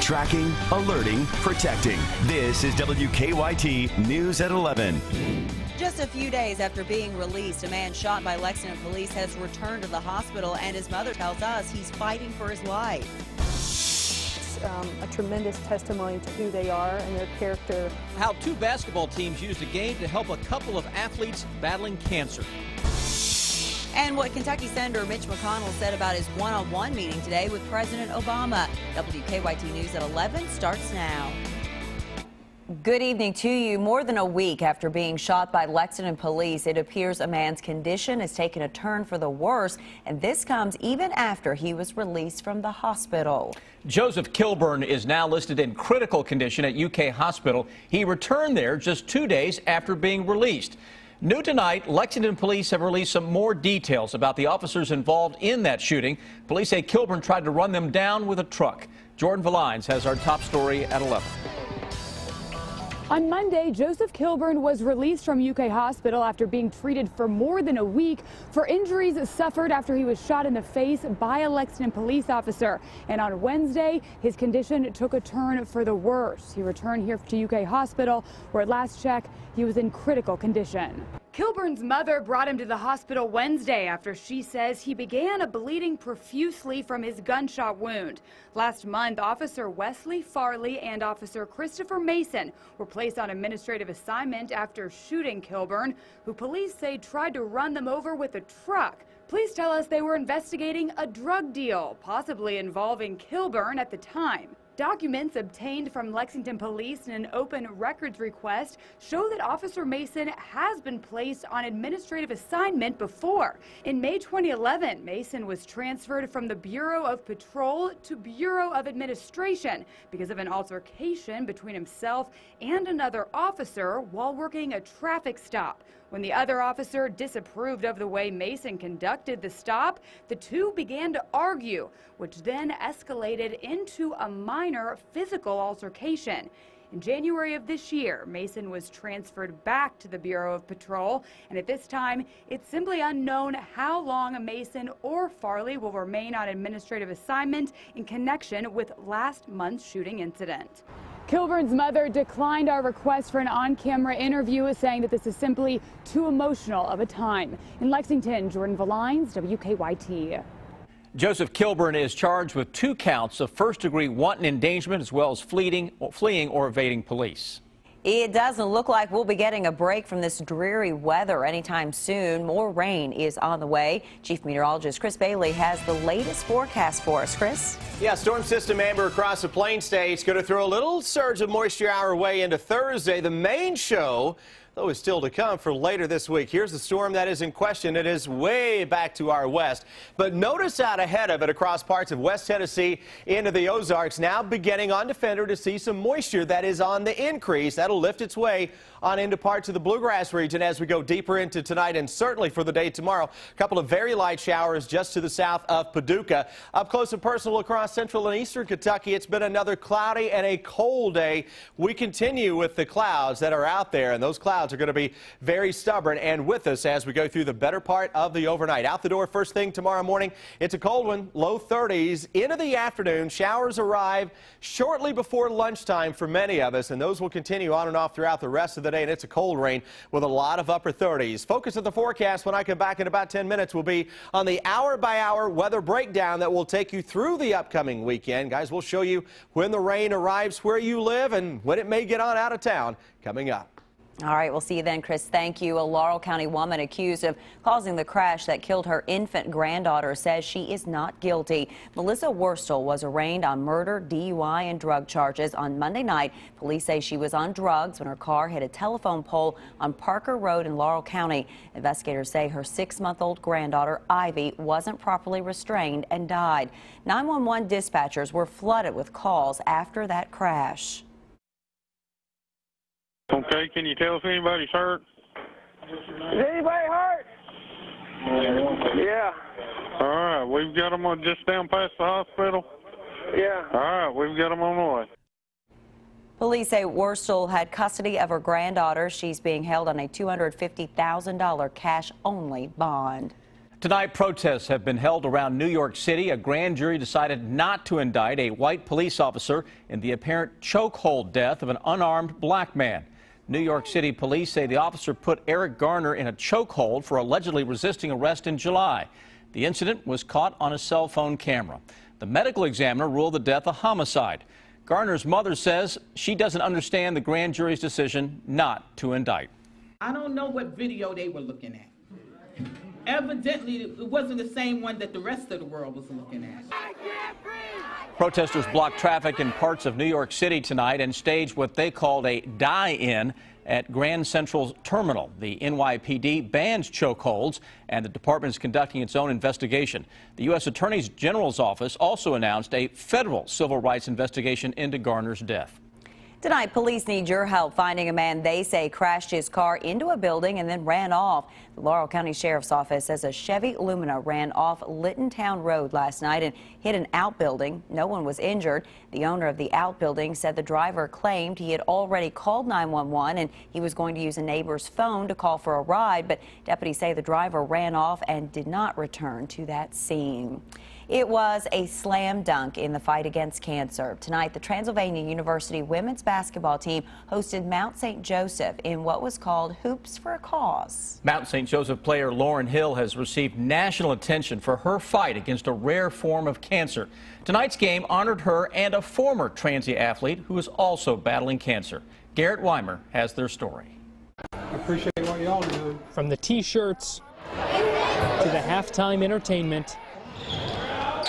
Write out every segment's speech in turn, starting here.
Tracking, alerting, protecting. This is WKYT News at 11. Just a few days after being released, a man shot by Lexington police has returned to the hospital, and his mother tells us he's fighting for his life. It's a tremendous testimony to who they are and their character. How two basketball teams used a game to help a couple of athletes battling cancer. And what Kentucky Senator Mitch McConnell said about his one-on-one meeting today with President Obama. WKYT News at 11 starts now. Good evening to you. More than a week after being shot by Lexington police, it appears a man's condition has taken a turn for the worse, and this comes even after he was released from the hospital. Joseph Kilburn is now listed in critical condition at UK Hospital. He returned there just 2 days after being released. New tonight, Lexington police have released some more details about the officers involved in that shooting. Police say Kilburn tried to run them down with a truck. Jordan Valines has our top story at 11. On Monday, Joseph Kilburn was released from UK Hospital after being treated for more than a week for injuries suffered after he was shot in the face by a Lexington police officer. And on Wednesday, his condition took a turn for the worse. He returned here to UK Hospital, where at last check, he was in critical condition. Kilburn's mother brought him to the hospital Wednesday after she says he began bleeding profusely from his gunshot wound. Last month, Officer Wesley Farley and Officer Christopher Mason were placed on administrative assignment after shooting Kilburn, who police say tried to run them over with a truck. Police tell us they were investigating a drug deal, possibly involving Kilburn at the time. Documents obtained from Lexington police in an open records request show that Officer Mason has been placed on administrative assignment before. In May 2011, Mason was transferred from the Bureau of Patrol to Bureau of Administration because of an altercation between himself and another officer while working a traffic stop. When the other officer disapproved of the way Mason conducted the stop, the two began to argue, which then escalated into a minor physical altercation. In January of this year, Mason was transferred back to the Bureau of Patrol, and at this time, it's simply unknown how long Mason or Farley will remain on administrative assignment in connection with last month's shooting incident. Kilburn's mother declined our request for an on-camera interview, saying that this is simply too emotional of a time. In Lexington, Jordan Valines, WKYT. Joseph Kilburn is charged with 2 counts of first-degree wanton endangerment as well as fleeing or evading police. It doesn't look like we'll be getting a break from this dreary weather anytime soon. More rain is on the way. Chief Meteorologist Chris Bailey has the latest forecast for us. Chris? Yeah, storm system Amber across the Plain States going to throw a little surge of moisture our way into Thursday. The main show, though, is still to come for later this week. Here's the storm that is in question. It is way back to our west, but notice out ahead of it across parts of West Tennessee into the Ozarks, now beginning on Defender to see some moisture that is on the increase. That'll lift its way on into parts of the Bluegrass region as we go deeper into tonight and certainly for the day tomorrow. A couple of very light showers just to the south of Paducah. Up close and personal across central and eastern Kentucky, it's been another cloudy and a cold day. We continue with the clouds that are out there, and those clouds are going to be very stubborn and with us as we go through the better part of the overnight. Out the door first thing tomorrow morning, it's a cold one, low 30s. Into the afternoon, showers arrive shortly before lunchtime for many of us, and those will continue on and off throughout the rest of the day, and it's a cold rain with a lot of upper 30s. Focus of the forecast when I come back in about 10 minutes will be on the hour-by-hour weather breakdown that will take you through the upcoming weekend. Guys, we'll show you when the rain arrives where you live and when it may get on out of town coming up. All right, we'll see you then, Chris. Thank you. A Laurel County woman accused of causing the crash that killed her infant granddaughter says she is not guilty. Melissa Worstel was arraigned on murder, DUI, and drug charges on Monday night. Police say she was on drugs when her car hit a telephone pole on Parker Road in Laurel County. Investigators say her 6-month-old granddaughter, Ivy, wasn't properly restrained and died. 911 dispatchers were flooded with calls after that crash. Okay, can you tell if anybody's hurt? Is anybody hurt? Yeah. All right, we've got them on just down past the hospital. Yeah. All right, we've got them on the way. Police say Worstel had custody of her granddaughter. She's being held on a $250,000 cash-only bond. Tonight, protests have been held around New York City. A grand jury decided not to indict a white police officer in the apparent chokehold death of an unarmed black man. New York City police say the officer put Eric Garner in a chokehold for allegedly resisting arrest in July. The incident was caught on a cell phone camera. The medical examiner ruled the death a homicide. Garner's mother says she doesn't understand the grand jury's decision not to indict. I don't know what video they were looking at. Evidently, it wasn't the same one that the rest of the world was looking at. Protesters blocked traffic in parts of New York City tonight and staged what they called a die-in at Grand Central Terminal. The NYPD bans chokeholds, and the department is conducting its own investigation. The U.S. Attorney General's office also announced a federal civil rights investigation into Garner's death. Tonight, police need your help finding a man they say crashed his car into a building and then ran off. The Laurel County Sheriff's Office says a Chevy Lumina ran off Litton Town Road last night and hit an outbuilding. No one was injured. The owner of the outbuilding said the driver claimed he had already called 911 and he was going to use a neighbor's phone to call for a ride, but deputies say the driver ran off and did not return to that scene. It was a slam dunk in the fight against cancer. Tonight, the Transylvania University women's basketball team hosted Mount St. Joseph in what was called Hoops for a Cause. Mount St. Joseph player Lauren Hill has received national attention for her fight against a rare form of cancer. Tonight's game honored her and a former transy athlete who is also battling cancer. Garrett Weimer has their story. I appreciate what y'all do. From the T-shirts to the halftime entertainment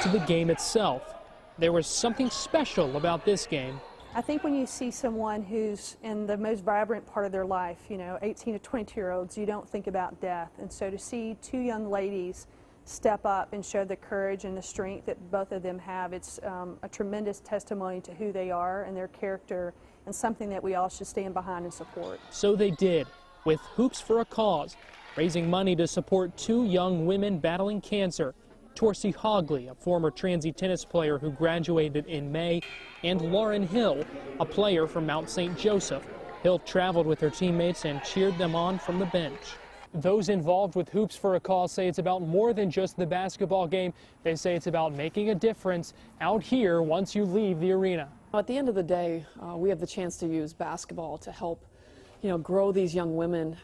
to the game itself, there was something special about this game. I think when you see someone who's in the most vibrant part of their life, 18 to 22-year-olds, you don't think about death. And so to see two young ladies step up and show the courage and the strength that both of them have, it's a tremendous testimony to who they are and their character, and something that we all should stand behind and support. So they did, with Hoops for a Cause, raising money to support two young women battling cancer. Torcy Hogley, a former transy tennis player who graduated in May, and Lauren Hill, a player from Mount St. Joseph. Hill traveled with her teammates and cheered them on from the bench. Those involved with Hoops for a Cause say it's about more than just the basketball game. They say it's about making a difference out here once you leave the arena. At the end of the day, we have the chance to use basketball to help, grow these young women,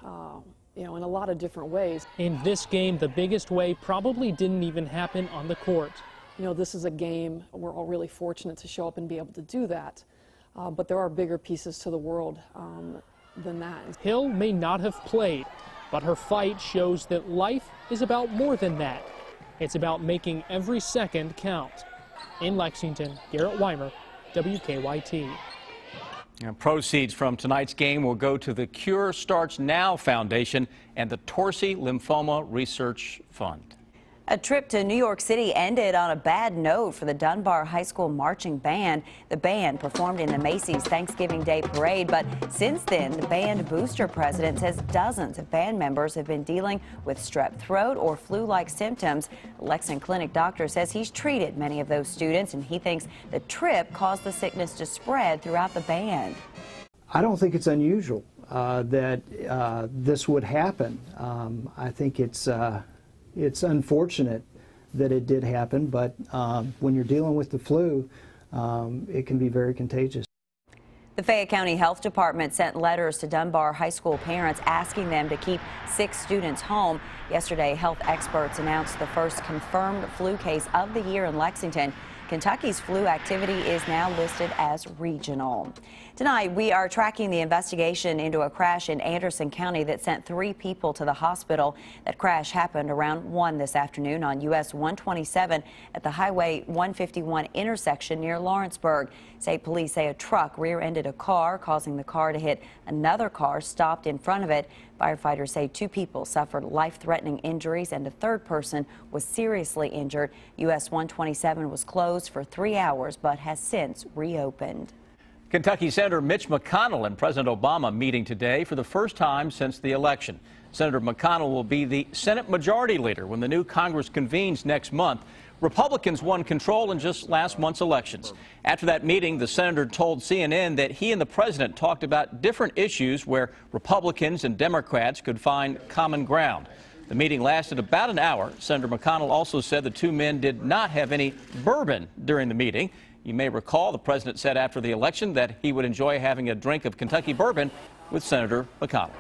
in a lot of different ways. In this game, the biggest way probably didn't even happen on the court. This is a game we're all really fortunate to show up and be able to do that, but there are bigger pieces to the world than that. Hill may not have played, but her fight shows that life is about more than that. It's about making every second count. In Lexington, Garrett Weimer, WKYT. And proceeds from tonight's game will go to the Cure Starts Now Foundation and the Torcy Lymphoma Research Fund. A trip to New York City ended on a bad note for the Dunbar High School marching band. The band performed in the Macy's Thanksgiving Day Parade, but since then, the band booster president says dozens of band members have been dealing with strep throat or flu-like symptoms. The Lexington Clinic doctor says he's treated many of those students, and he thinks the trip caused the sickness to spread throughout the band. I don't think it's unusual that this would happen. I think it's unfortunate that it did happen, but when you're dealing with the flu, it can be very contagious. The Fayette County Health Department sent letters to Dunbar High School parents asking them to keep 6 students home. Yesterday, health experts announced the first confirmed flu case of the year in Lexington. Kentucky's flu activity is now listed as regional. Tonight, we are tracking the investigation into a crash in Anderson County that sent 3 people to the hospital. That crash happened around 1 this afternoon on US 127 at the Highway 151 intersection near Lawrenceburg. State police say a truck rear-ended a car, causing the car to hit another car stopped in front of it. Firefighters say 2 people suffered life-threatening injuries and a 3rd person was seriously injured. US 127 was closed for 3 hours but has since reopened. Kentucky Senator Mitch McConnell and President Obama meeting today for the first time since the election. Senator McConnell will be the Senate Majority Leader when the new Congress convenes next month. Republicans won control in just last month's elections. After that meeting, the senator told CNN that he and the president talked about different issues where Republicans and Democrats could find common ground. The meeting lasted about an hour. Senator McConnell also said the two men did not have any bourbon during the meeting. You may recall the president said after the election that he would enjoy having a drink of Kentucky bourbon with Senator McConnell.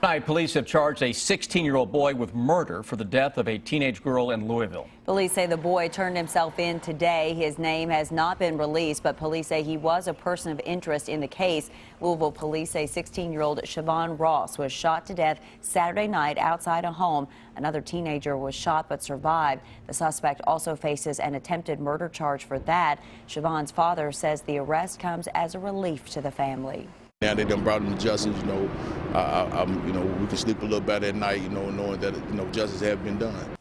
Tonight, police have charged a 16-year-old boy with murder for the death of a teenage girl in Louisville. Police say the boy turned himself in today. His name has not been released, but police say he was a person of interest in the case. Louisville police say 16-year-old Siobhan Ross was shot to death Saturday night outside a home. Another teenager was shot but survived. The suspect also faces an attempted murder charge for that. Siobhan's father says the arrest comes as a relief to the family. Now they done brought him to justice, we can sleep a little better at night, knowing that, justice has been done.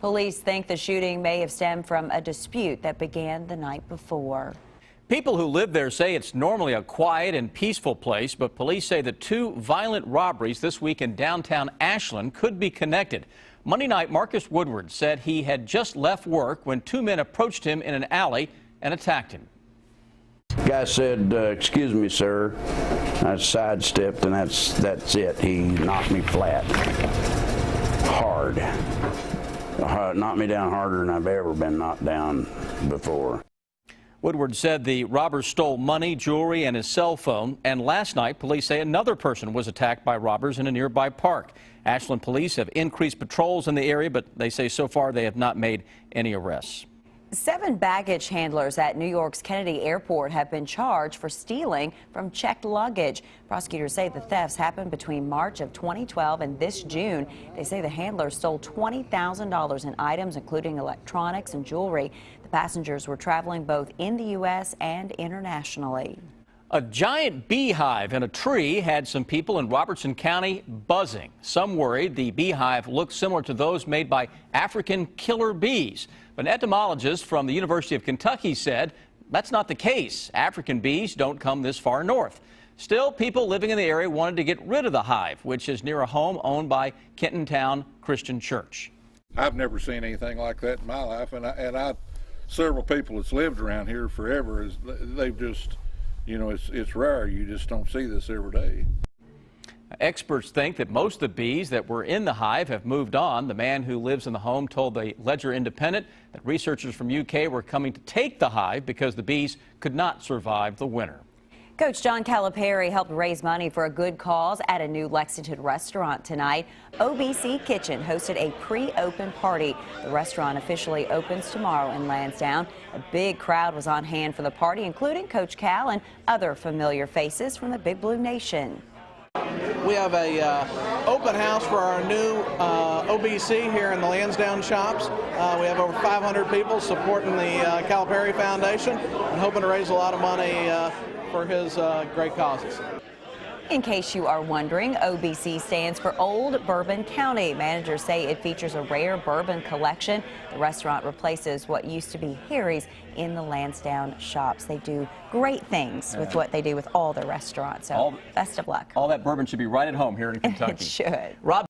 Police think the shooting may have stemmed from a dispute that began the night before. People who live there say it's normally a quiet and peaceful place, but police say the two violent robberies this week in downtown Ashland could be connected. Monday night, Marcus Woodward said he had just left work when two men approached him in an alley and attacked him. The guy said, "Excuse me, sir." I sidestepped, and that's it. He knocked me flat, hard. Knocked me down harder than I've ever been knocked down before. Woodward said the robbers stole money, jewelry, and his cell phone. And last night, police say another person was attacked by robbers in a nearby park. Ashland police have increased patrols in the area, but they say so far they have not made any arrests. 7 baggage handlers at New York's Kennedy Airport have been charged for stealing from checked luggage. Prosecutors say the thefts happened between March of 2012 and this June. They say the handlers stole $20,000 in items, including electronics and jewelry. The passengers were traveling both in the U.S. and internationally. A giant beehive in a tree had some people in Robertson County buzzing. Some worried the beehive looked similar to those made by African killer bees. But an entomologist from the University of Kentucky said that's not the case. African bees don't come this far north. Still, people living in the area wanted to get rid of the hive, which is near a home owned by Kentontown Christian Church. I've never seen anything like that in my life, and several people that's lived around here forever, they've just, it's rare. You just don't see this every day. Experts think that most of the bees that were in the hive have moved on. The man who lives in the home told the Ledger Independent that researchers from UK were coming to take the hive because the bees could not survive the winter. Coach John Calipari helped raise money for a good cause at a new Lexington restaurant tonight. OBC Kitchen hosted a pre-open party. The restaurant officially opens tomorrow in Lansdowne. A big crowd was on hand for the party, including Coach Cal and other familiar faces from the Big Blue Nation. We have a open house for our new OBC here in the Lansdowne shops. We have over 500 people supporting the Calipari Foundation and hoping to raise a lot of money for his great causes. In case you are wondering, OBC stands for Old Bourbon County. Managers say it features a rare bourbon collection. The restaurant replaces what used to be Harry's in the Lansdowne shops. They do great things with what they do with all their restaurants. So best of luck. All that bourbon should be right at home here in Kentucky. It should. Rob